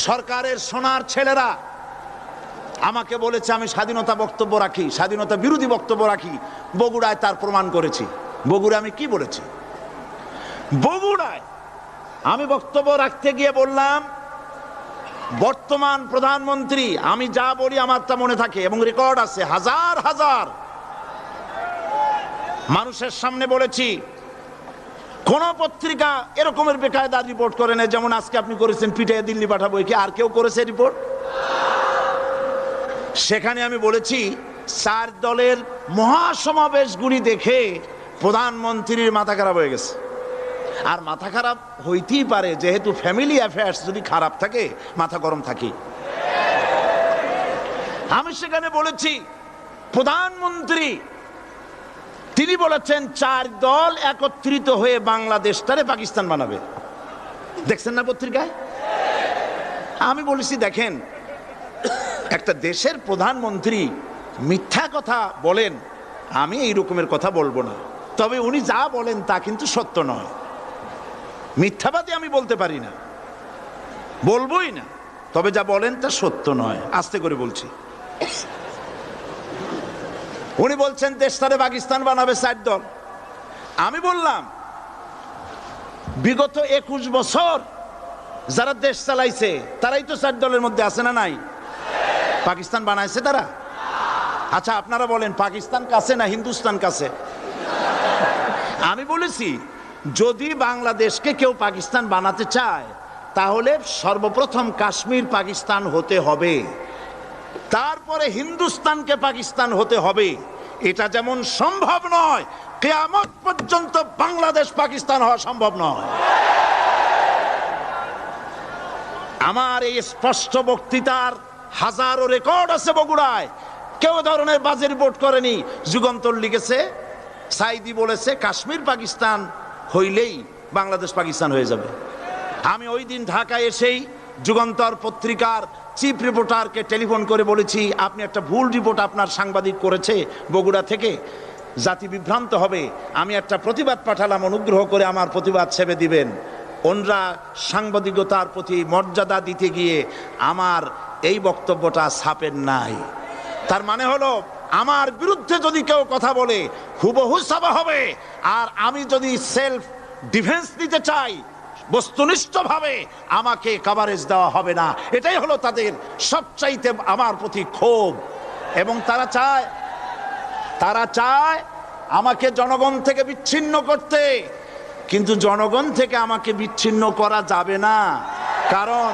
সরকারের সোনার ছেলেরা আমাকে বলেছে আমি স্বাধীনতা বক্তব্য রাখি, স্বাধীনতা বিরোধী বক্তব্য রাখি। বগুড়ায় তার প্রমাণ করেছি। বগুড়ায় আমি কি বলেছি? বগুড়ায় আমি বক্তব্য রাখতে গিয়ে বললাম, বর্তমান প্রধানমন্ত্রী, আমি যা বলি আমার তা মনে থাকে এবং রেকর্ড আছে, হাজার হাজার মানুষের সামনে বলেছি। কোন পত্রিকা এরকমের বেকায়দা রিপোর্ট করে না যেমন আজকে আপনি করেছেন, পিটাইয়ে দিল্লি পাঠাবো। কি আর কেউ করেছে রিপোর্ট? সেখানে আমি বলেছি 4 দলের মহাসমাবেশগুলি দেখে প্রধানমন্ত্রীর মাথা খারাপ হয়ে গেছে। আর মাথা খারাপ হইতেই পারে, যেহেতু ফ্যামিলি অ্যাফেয়ার্স যদি খারাপ থাকে মাথা গরম থাকে। আমি সেখানে বলেছি প্রধানমন্ত্রী তিনি বলেছেন 4 দল একত্রিত হয়ে বাংলাদেশটারে পাকিস্তান বানাবে। দেখছেন না পত্রিকায়? আমি বলেছি দেখেন, একটা দেশের প্রধানমন্ত্রী মিথ্যা কথা বলেন, আমি এই রকমের কথা বলবো না, তবে উনি যা বলেন তা কিন্তু সত্য নয়। মিথ্যাবাদী আমি বলতে পারি না, বলবোই না, তবে যা বলেন তা সত্য নয়। আস্তে করে বলছি। উনি বলছেন দেশটারে পাকিস্তান বানাবে 4 দল। আমি বললাম বিগত 21 বছর যারা দেশ চালাইছে তারাই তো 4 দলের মধ্যে আছে না নাই? পাকিস্তান বানাইছে তারা? আচ্ছা আপনারা বলেন পাকিস্তান কাছে না হিন্দুস্তান কাছে? আমি বলেছি যদি বাংলাদেশকে কেউ পাকিস্তান বানাতে চায় তাহলে সর্বপ্রথম কাশ্মীর পাকিস্তান হতে হবে, তারপরে হিন্দুস্তানকে পাকিস্তান হতে হবে। এটা যেমন সম্ভব নয়, কিয়ামত পর্যন্ত বাংলাদেশ পাকিস্তান হওয়া সম্ভব নয়। আমার এই স্পষ্ট বক্তৃতার হাজারো রেকর্ড আছে বগুড়ায়। কেউ ধরনের বাজে রিপোর্ট করেনি। যুগান্তর লিখেছে, সাইদি বলেছে কাশ্মীর পাকিস্তান হইলেই বাংলাদেশ পাকিস্তান হয়ে যাবে। আমি ওই দিন ঢাকায় এসেই যুগান্তর পত্রিকার চিফ রিপোর্টারকে টেলিফোন করে বলেছি আপনি একটা ভুল রিপোর্ট আপনার সাংবাদিক করেছে বগুড়া থেকে, জাতি বিভ্রান্ত হবে। আমি একটা প্রতিবাদ পাঠালাম, অনুগ্রহ করে আমার প্রতিবাদ ছেপে দিবেন। ওনরা সাংবাদিকতার প্রতি মর্যাদা দিতে গিয়ে আমার এই বক্তব্যটা ছাপেন নাই। তার মানে হলো আমার বিরুদ্ধে যদি কেউ কথা বলে হুবহু ছাপা হবে, আর আমি যদি সেলফ ডিফেন্স দিতে চাই বস্তুনিষ্ঠভাবে আমাকে কভারেজ দেওয়া হবে না। এটাই হলো তাদের সবচাইতে আমার প্রতি ক্ষোভ। এবং তারা চায় আমাকে জনগণ থেকে বিচ্ছিন্ন করতে, কিন্তু জনগণ থেকে আমাকে বিচ্ছিন্ন করা যাবে না। কারণ